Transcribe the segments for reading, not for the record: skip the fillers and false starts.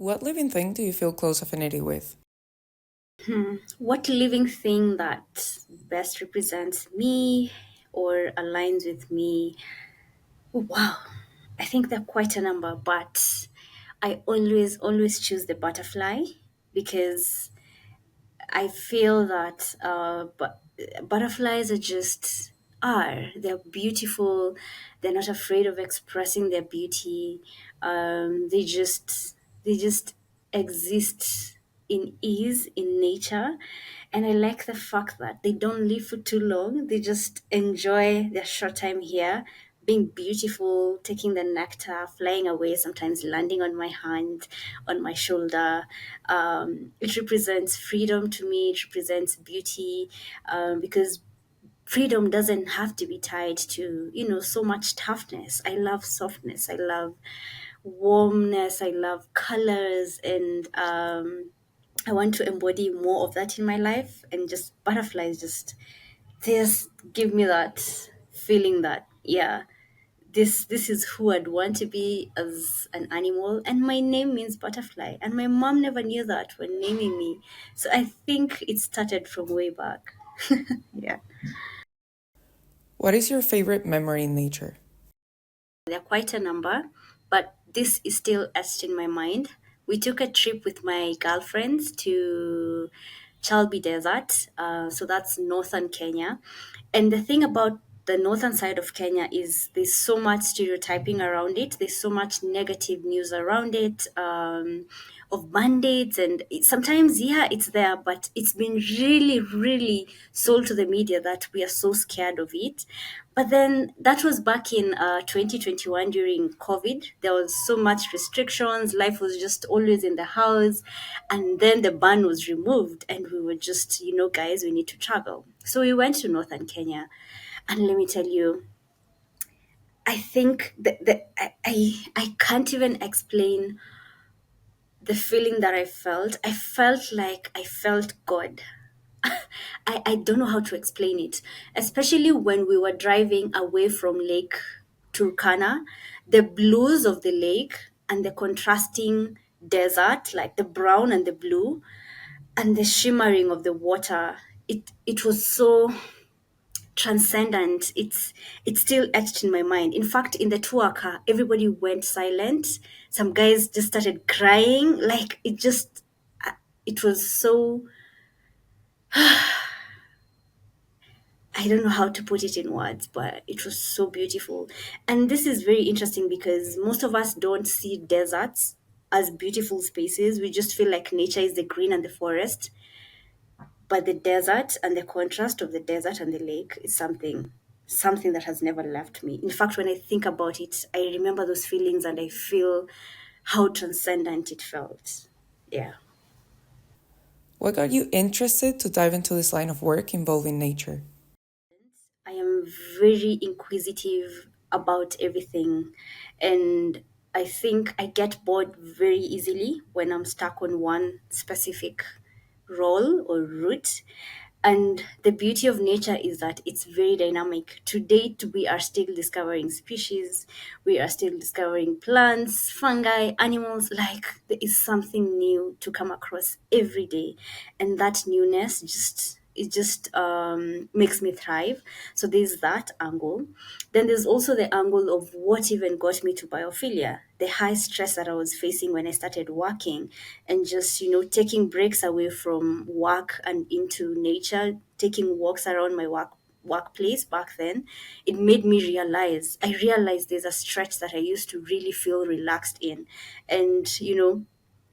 What living thing do you feel close affinity with? What living thing that best represents me or aligns with me? Oh, wow. I think there are quite a number, but I always choose the butterfly because I feel that butterflies are just are. They're beautiful. They're not afraid of expressing their beauty. They just exist in ease in nature, and I like the fact that they don't live for too long. They just enjoy their short time here, being beautiful, taking the nectar, flying away, sometimes landing on my hand, on my shoulder. It represents freedom to me, it represents beauty, because freedom doesn't have to be tied to, so much toughness. I love softness, I love warmness, I love colors, and I want to embody more of that in my life. And just butterflies just give me that feeling that, yeah, this is who I'd want to be as an animal. And my name means butterfly, and my mom never knew that when naming me. So I think it started from way back. Yeah. What is your favorite memory in nature? There are quite a number, but this is still etched in my mind. We took a trip with my girlfriends to Chalbi Desert, so that's northern Kenya. And the thing about the northern side of Kenya is there's so much stereotyping around it. There's so much negative news around it, of bandits, and sometimes, yeah, it's there, but it's been really, really sold to the media that we are so scared of it. But then that was back in 2021 during COVID. There was so much restrictions. Life was just always in the house. And then the ban was removed, and we were just, guys, we need to travel. So we went to northern Kenya. And let me tell you, I think I can't even explain the feeling that I felt. I felt like I felt God. I don't know how to explain it, especially when we were driving away from Lake Turkana, the blues of the lake and the contrasting desert, like the brown and the blue, and the shimmering of the water. It was so transcendent. It's still etched in my mind. In fact, in the tour car, everybody went silent. Some guys just started crying. Like it was so, I don't know how to put it in words, but it was so beautiful. And this is very interesting because most of us don't see deserts as beautiful spaces. We just feel like nature is the green and the forest. But the desert and the contrast of the desert and the lake is something that has never left me. In fact, when I think about it, I remember those feelings and I feel how transcendent it felt. Yeah. What got you interested to dive into this line of work involving nature? I am very inquisitive about everything, and I think I get bored very easily when I'm stuck on one specific role or route. And the beauty of nature is that it's very dynamic. To date, we are still discovering species, we are still discovering plants, fungi, animals. Like there is something new to come across every day, and that newness just makes me thrive. So there's that angle. Then there's also the angle of what even got me to biophilia, the high stress that I was facing when I started working, and just taking breaks away from work and into nature, taking walks around my workplace back then. It made me realize, I realized there's a stretch that I used to really feel relaxed in. And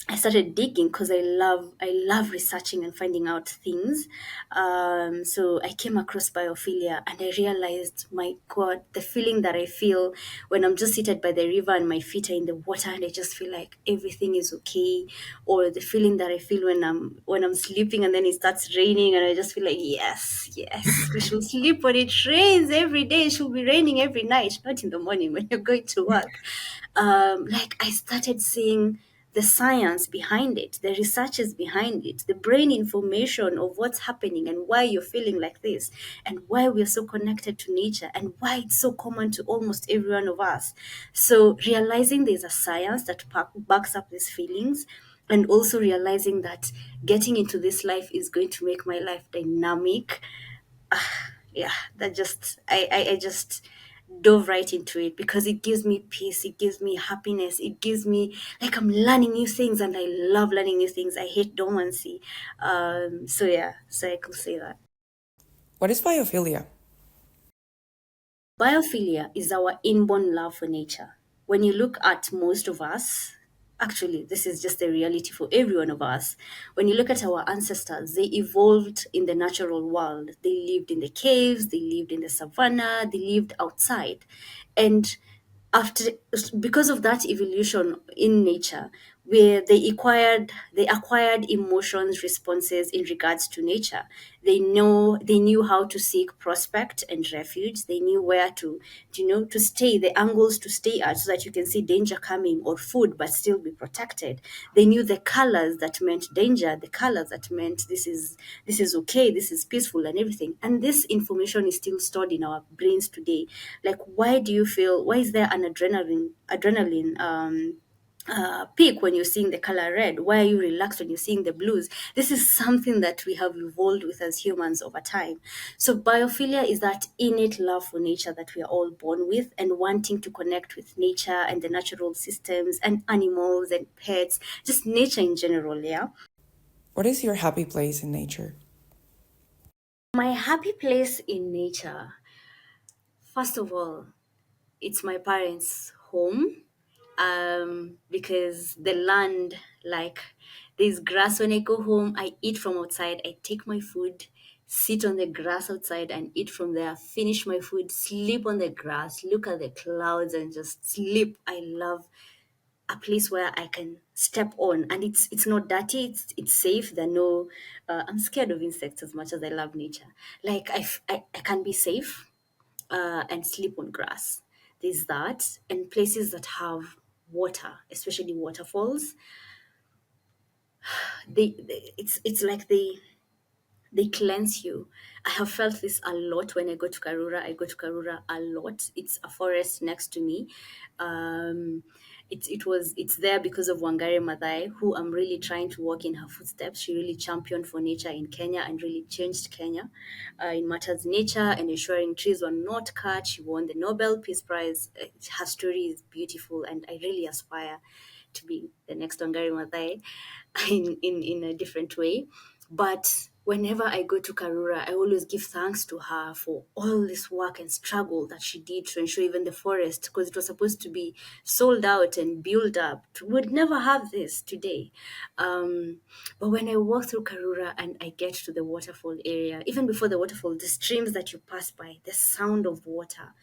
I started digging because I love researching and finding out things. So I came across biophilia and I realized, my God, the feeling that I feel when I'm just seated by the river and my feet are in the water and I just feel like everything is okay, or the feeling that I feel when I'm sleeping and then it starts raining and I just feel like, yes, yes, we should sleep when it rains every day. It should be raining every night, not in the morning when you're going to work. Like I started seeing the science behind it, the researches behind it, the brain information of what's happening and why you're feeling like this, and why we're so connected to nature, and why it's so common to almost every one of us. So, realizing there's a science that backs up these feelings, and also realizing that getting into this life is going to make my life dynamic. Yeah, that just I just dove right into it because it gives me peace, it gives me happiness, it gives me like I'm learning new things, and I love learning new things. I hate dormancy. So yeah, so I could say that. What is biophilia? Biophilia is our inborn love for nature. When you look at most of us, actually, this is just the reality for every one of us. When you look at our ancestors, they evolved in the natural world. They lived in the caves, they lived in the savannah, they lived outside. And after because of that evolution in nature, where they acquired emotions responses in regards to nature. They knew how to seek prospect and refuge. They knew where to stay, the angles to stay at, so that you can see danger coming or food but still be protected. They knew the colors that meant danger, the colors that meant this is okay, this is peaceful, and everything. And this information is still stored in our brains today. Like, why is there an adrenaline peak when you're seeing the color red? Why are you relaxed when you're seeing the blues? This is something that we have evolved with as humans over time. So biophilia is that innate love for nature that we are all born with, and wanting to connect with nature and the natural systems and animals and pets, just nature in general. Yeah. What is your happy place in nature? My happy place in nature, first of all, it's my parents' home, because the land, like, there's grass. When I go home, I eat from outside. I take my food, sit on the grass outside and eat from there, finish my food, sleep on the grass, look at the clouds and just sleep. I love a place where I can step on, and it's not dirty. It's safe. There are no. I'm scared of insects as much as I love nature. Like, I can be safe, and sleep on grass. There's that, and places that have water, especially waterfalls. It's like they cleanse you. I have felt this a lot when I go to Karura. I go to Karura a lot. It's a forest next to me. Um, it's there because of Wangari Maathai, who I'm really trying to walk in her footsteps. She really championed for nature in Kenya and really changed Kenya in matters nature and ensuring trees were not cut. She won the Nobel Peace Prize. Her story is beautiful, and I really aspire to be the next Wangari Maathai in a different way. But whenever I go to Karura, I always give thanks to her for all this work and struggle that she did to ensure even the forest, because it was supposed to be sold out and built up. We'd never have this today. But when I walk through Karura and I get to the waterfall area, even before the waterfall, the streams that you pass by, the sound of water,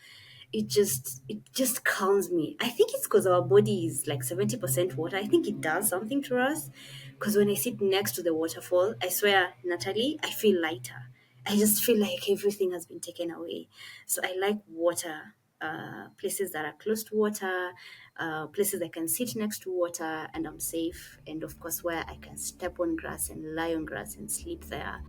it just calms me. I think it's because our body is like 70% water. I think it does something to us. Because when I sit next to the waterfall, I swear, Natalie, I feel lighter. I just feel like everything has been taken away. So I like water, places that are close to water, places I can sit next to water and I'm safe. And of course, where I can step on grass and lie on grass and sleep there.